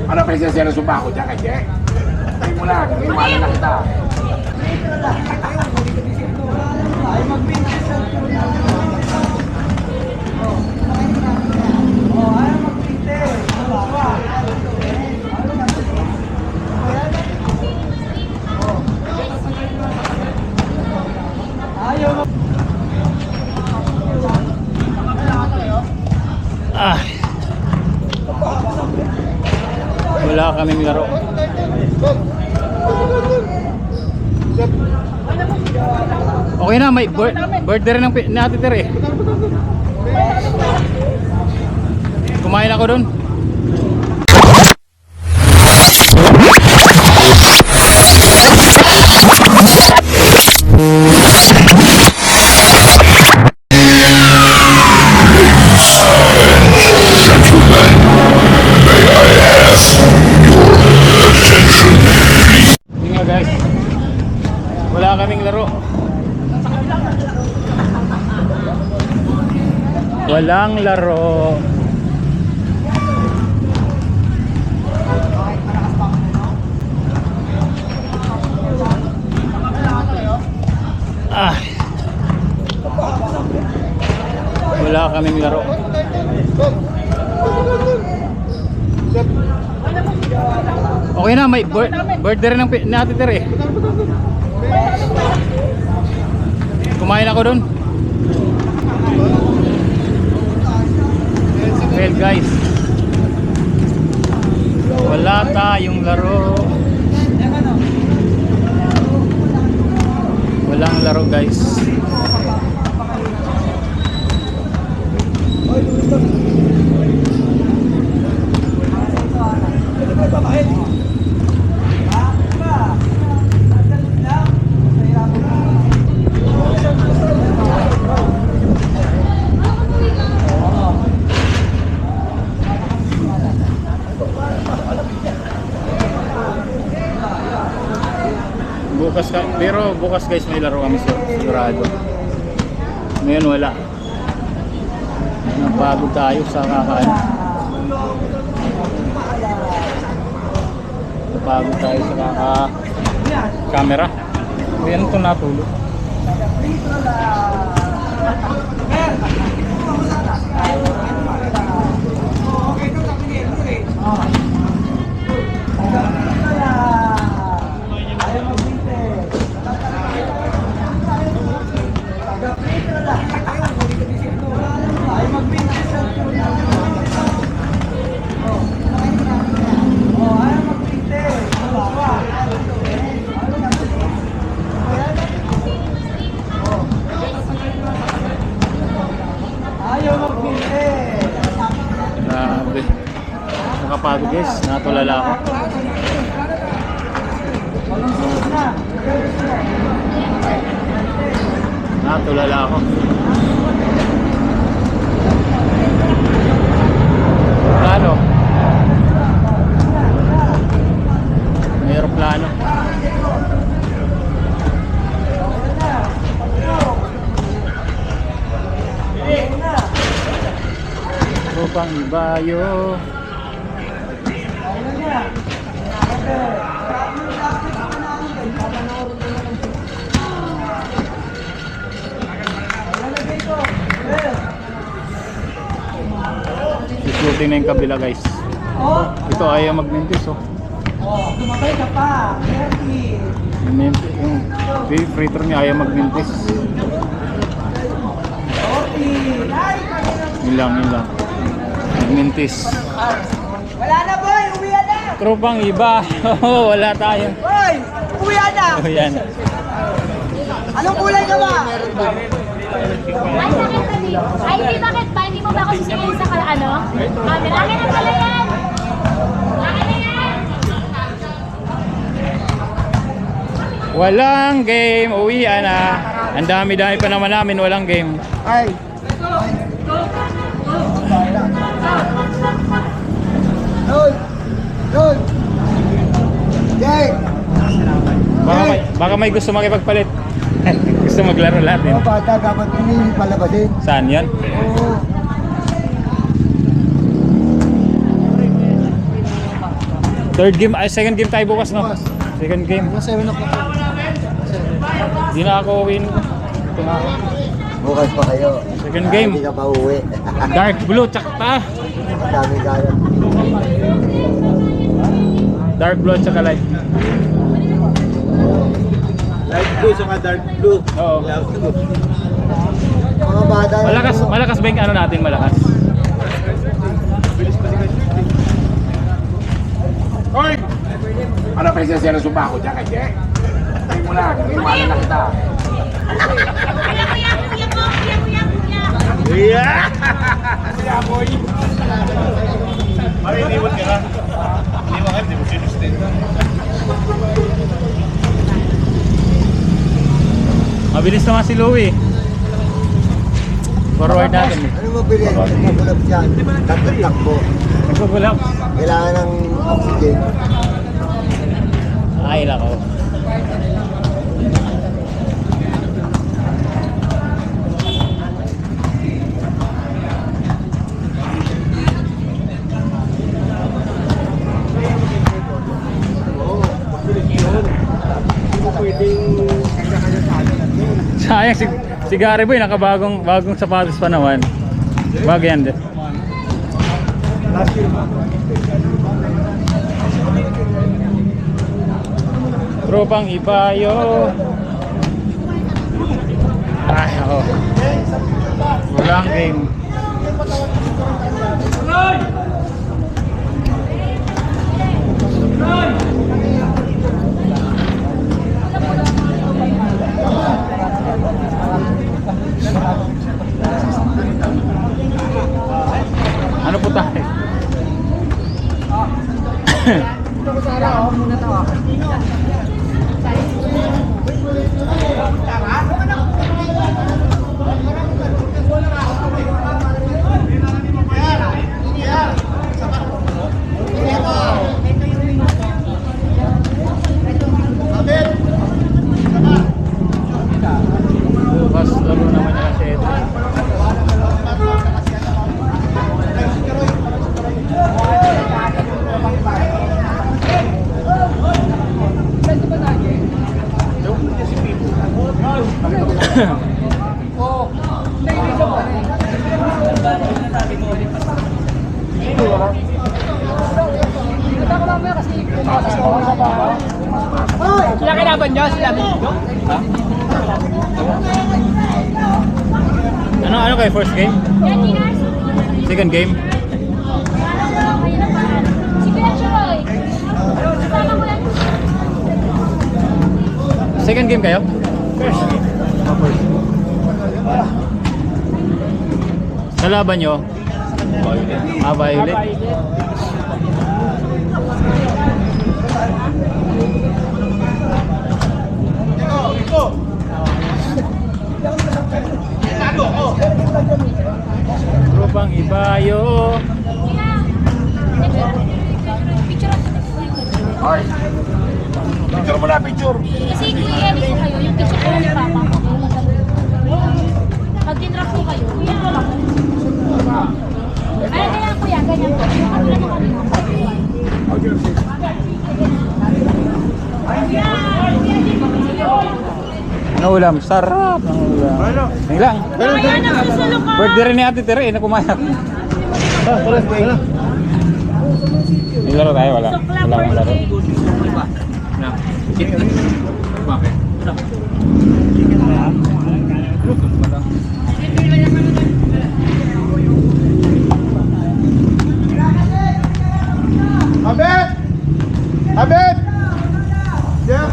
Ano presensya ng sumba ko dyan kay Jack? Tayo mo lang, iwala na kita. Ay, mag-pinches ang ay, mag-pinches. Ayaw mag... Wala kaming laro. Okay na, may birthday rin ng Ate Ter eh. Kumain ako dun. Yun nga guys, wala kaming laro. Walang laro. Wala kaming laro. Okay na, may birthday rin ng Ate Ter eh. Kumain ako dun. Well guys, wala tayong laro. Walang laro guys. Pero bukas guys may laro kami sigurado. Ngayon wala. Napagod tayo sa kakain. Napagod tayo sa camera. Ngayon ito natulog. Grabe. Nakapagod guys, natulala ako. Natulala ako. Plano. May aeroplano. Upang ibayo. Shooting na yung kabila guys. Ito ayaw magmintis oh. Tumakay ka pa. Yung freighter niya ayaw magmintis. Yun lang. Magmintis. Wala na boy, uwian na. Tropang iba. Oo, wala tayo. Boy, uwian na. Oh, yan. Anong kulay ka ba? Ay, bakit kami? Ay, hindi bakit ba? Hindi mo ba ako sisingin sa ano? Camera? Akin na pala yan! Akin na yan! Walang game. Uwian na. Ang dami-dami pa naman namin. Walang game. Ay. Doon. Jay. Baka may gusto makipagpalit. Gusto maglaro lahat eh. Mga bata dapat pinili palabasin. Saan yan? Oo. Third game, ay second game tayo bukas, no? Second game. Mga 7 o'clock. Di na ako win. Ito na ako. Bukas pa kayo. Second game. Hindi ka pa uwi. Dark blue, tsaka pa. Dami gano'n. Dark blue at saka light. Light blue saka dark blue. Oo. Mga bata. Malakas ba yung ano natin, malakas? Hoy! Ano pa yung sasya na sumako dyan kay Jack? Tayo mo lang, iwanan na kita. Yeah! Kaya boy! Mami, iniwan ka na. Iniwan ka, hindi mo sinustin. Mabilis naman si Louie. Forward natin. Ano mo bilhin? Nagpapulap siya. Takbo. Nagpupulap. Kailangan ng oxygen. Ay, lako. Sayang si Gary Boy, bagong sapatos pa naman. Bago yan din. Tropang Ipayo. Ay, ako. Walang game. Ano po tayo? Bukas laro naman yung kasi ito. Sila kinaban niyo? Sila dito? Ano kayo first game? Second game? Si Kuya Churoy. Kasama ko lang. Second game kayo? First. Kalaban nyo? Violet. Tropang Ibayo. Picture. Hoy! Picture mo na, picture! Kasi kuya, dito kayo, yung picture ko ni Papa ko. Pag tinrap ko kayo, kuya ko lang. Ay, ganyan kuya, ganyan po. Ano na mo kanina? Ano ulam? Sarap ng ulam. Tingnan lang. Kuya, nagsusulok ka! Birthday rin ni Ate Tere, na kumayak. Nilaro tayo, wala. Sukla Wala akong laro. birthday. Abet! Abet! Jeff!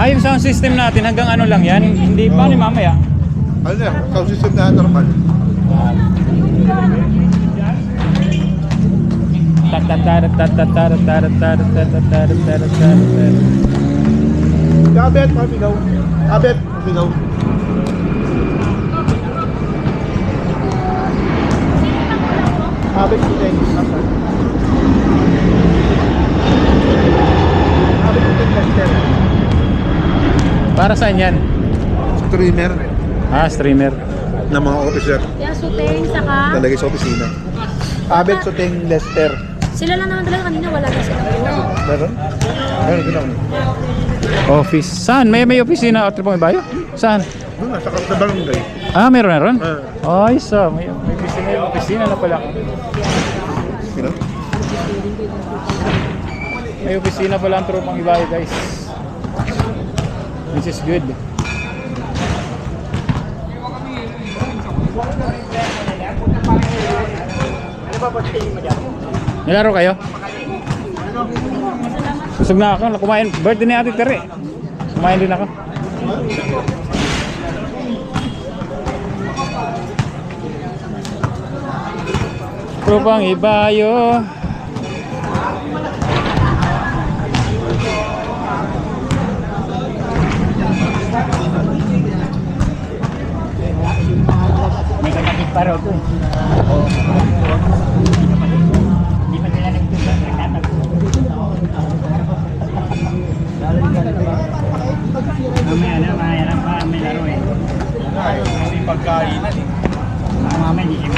Yung sound system natin hanggang ano lang yan, hindi pa ni mamaya. Ano na, sound system na normal. Abet, mabigaw. Abet, mabigaw. Abet, puting. Abet, puting tester. Para saan yan? Streamer. Ah, streamer. ng mga officer. Yan, Suteng, saka... Talagay sa opisina. Abet, Suteng, Lester. Sila lang naman talaga kanina, wala na sila. Meron? Meron din ako. Office. Saan? May opisina o tripong ibayo? Saan? Doon na, sa barangay. Ah, meron. Ah. Ay, so may opisina na pala. Sino? May opisina pala ang trupang ibayo, guys. This is good. Nilaro kayo? Busog na ako, kumain. Birthday ni Ate Tere. Kumain din ako. Trupang ibayo. May kapatid pa raw to eh. Hindi pa sila nagtatagpo. Mamaya na, mahirap pa may laro eh. Kasi pagkainan eh. Mamaya hindi siya.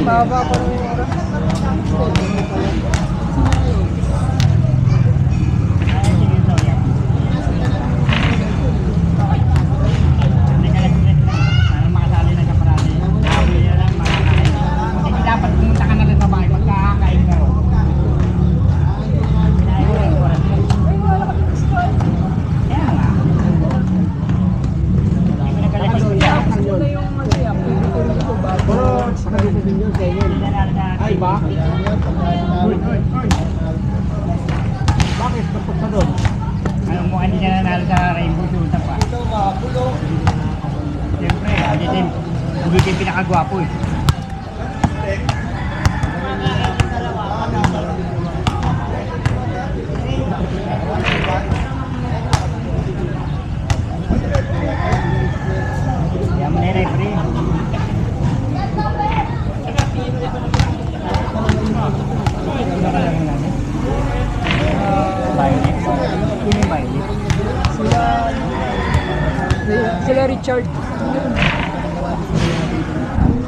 Baba pa rin yung oras. Dapat pumunta ka na rin sa bahay magkakain ka rin. Kaya nga. Hindi ko nakalagay ko siya. Ay ba? Bakit? Tapos na doon? Ano mo hindi ka nanalo sa Rainbow Sultan pa? Siyempre, hindi din pinakagwapo eh. Kaya mo na yung referee. Violet? Sino yung Violet? Sila Richard.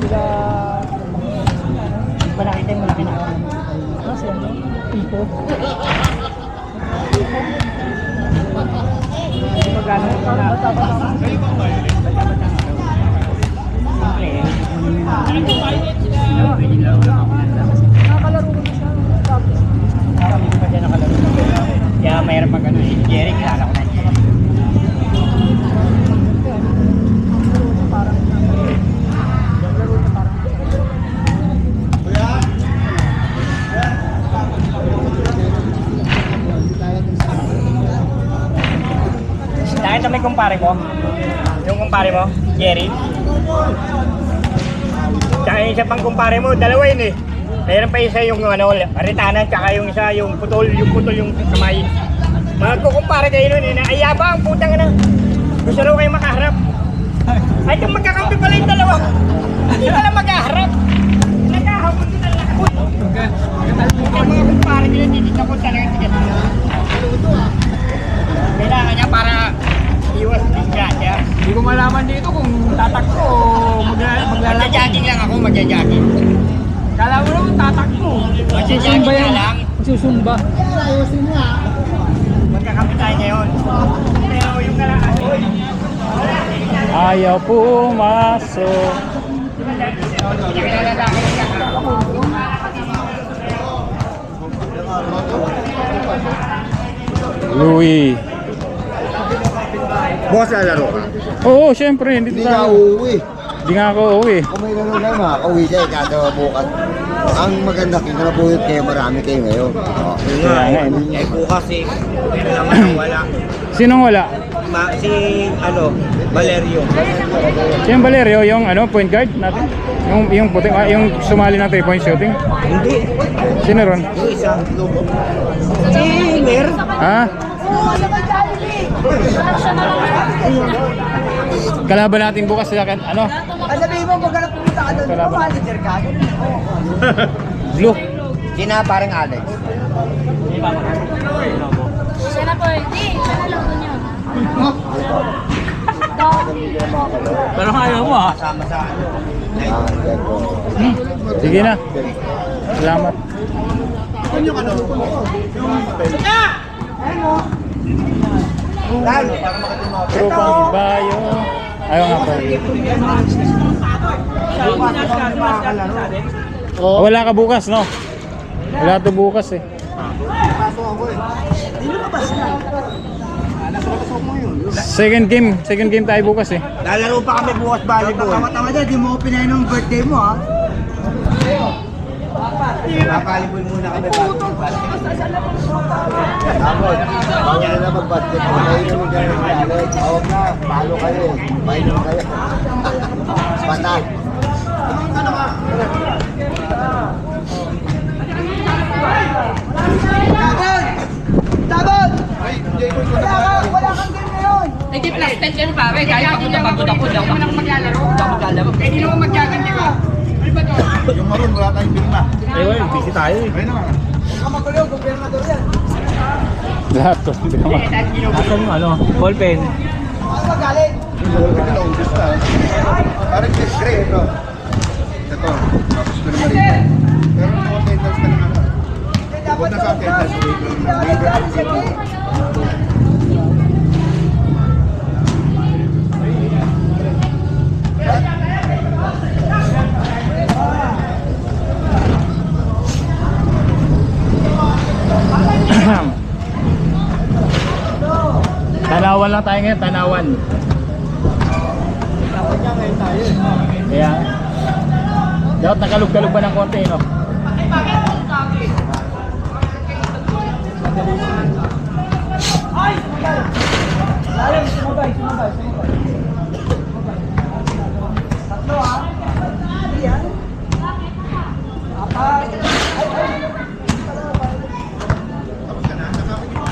Sila... Ba nakita yung malaki na? Kasi ano? Pico. Magkano mo na? Nakakalaro ko na siya. Tapos, Parang hindi pa siya nakalaro. Kaya mayroon pag ano eh. Jerry, kilala ko na Jerry. parang... Laro niya parang... Nakita mo yung kumpare mo? Yung kumpare mo? Jerry? Tsaka yung isa pang kumpare mo, dalawa yun eh. Mayroon pa isa yung ano, ritanan, tsaka yung isa yung putol yung kamay. Magkukumpare kayo nun eh, na ayaba ang putang na. Gusto raw kayo makaharap. Ay, itong magkakampi pala yung dalawa. Hindi pala magkaharap. Nagkahabot din ang lakot. Kaya mga kumpare nila, titignan ko talaga tigat. Kailangan niya para iwas din siya. Hindi ko malaman dito kung tatakbo o maglalaro. Magja-jogging lang ako, magja-jogging. Kala mo naman tatakbo. Magja-jogging na lang. Susumba. Magkakampi tayo ngayon. Pero yung kalaan, Ayaw pumasok. hindi ka nalalaki ng kakao. Louie. Bukas lalaro ka. Oo, syempre. Hindi Hindi ka tayo. uuwi. Hindi nga ako uwi. Kung may laro na, makakauwi siya, ikagawa bukas. Ang maganda, kinapuyot kayo, marami kayo ngayon. Kaya nga, Eh bukas eh, ano naman wala. Sinong wala? Si ano, Valerio. Si yung Valerio, yung ano, point guard natin? Yung puting, yung sumali ng 3-point shooting? Hindi, Sino ron? yung isa. Si Mer. Ha? Kalaban natin bukas sila kan ano? Sabihin mo, pag pumunta ka doon, Kalaban. manager ka. Blue. Sina parang Alex. Siya na po, hindi. Siya na lang doon yun. Pero ayaw mo ha. Kasama sa ano. Sige na. Salamat. Tropang Ibayo. Ayaw nga pa. Wala ka bukas, no? Wala to bukas eh. Second game tayo bukas eh. Lalaro pa kami bukas volleyball. Tama-tama dyan, di mo ko pinayin ng birthday mo ha. Volleyball muna kami bago mag-basket. Tapos, bago nila mag-basket, painumin kayo ng galit. Tawag na, palo kayo. Painumin kayo. Patay. Wala kang game ngayon. Hindi plastic yan pare, kahit pagod ako, daw naman ako maglalaro. Eh, di naman magkagandi ka. Ano ba to? Yung maroon, wala tayong pirma. Busy tayo eh. Ayun na. Kamagulo, gobernador yan. Lahat to. Hindi ka ma- Asan mo ano? Ballpen. Ano magaling? Yung maroon, naubos na. Parang gray ito. Ito, tapos pirma rin. Pero yung attendance ka ng ano. Bukod na sa attendance, waiver ang zero. Tanawan lang tayo ngayon, Tanawan. Kaya, dapat nakalug-kalug pa ng konti, no? Lalim, sumabay. Tatlo ha. Yan. Apat.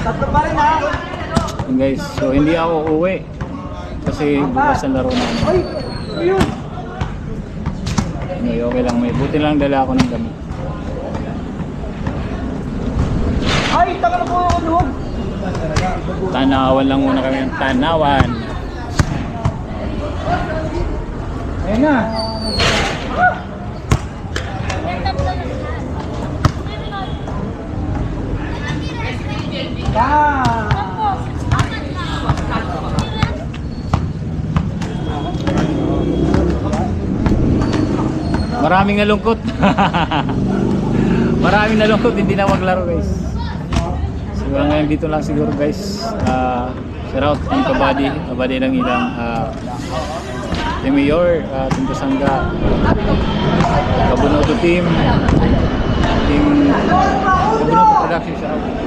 Tatlo pa rin ha. Yun guys, so hindi ako uuwi. Kasi bukas ang laro namin. Ay, yun. Hindi, okay lang. May buti lang dala ako ng gamit. Ay, tagal na po ako doon. Tanawan lang muna kami ng Tanawan. Ayun na. Maraming nalungkot. Maraming nalungkot, hindi na maglaro guys. Siguro ngayon dito lang siguro guys. Shout out ang kabady ng ilang Team Mayor, Team Kasangga, Kabunoto Team, Team Kabunoto Production, shout out.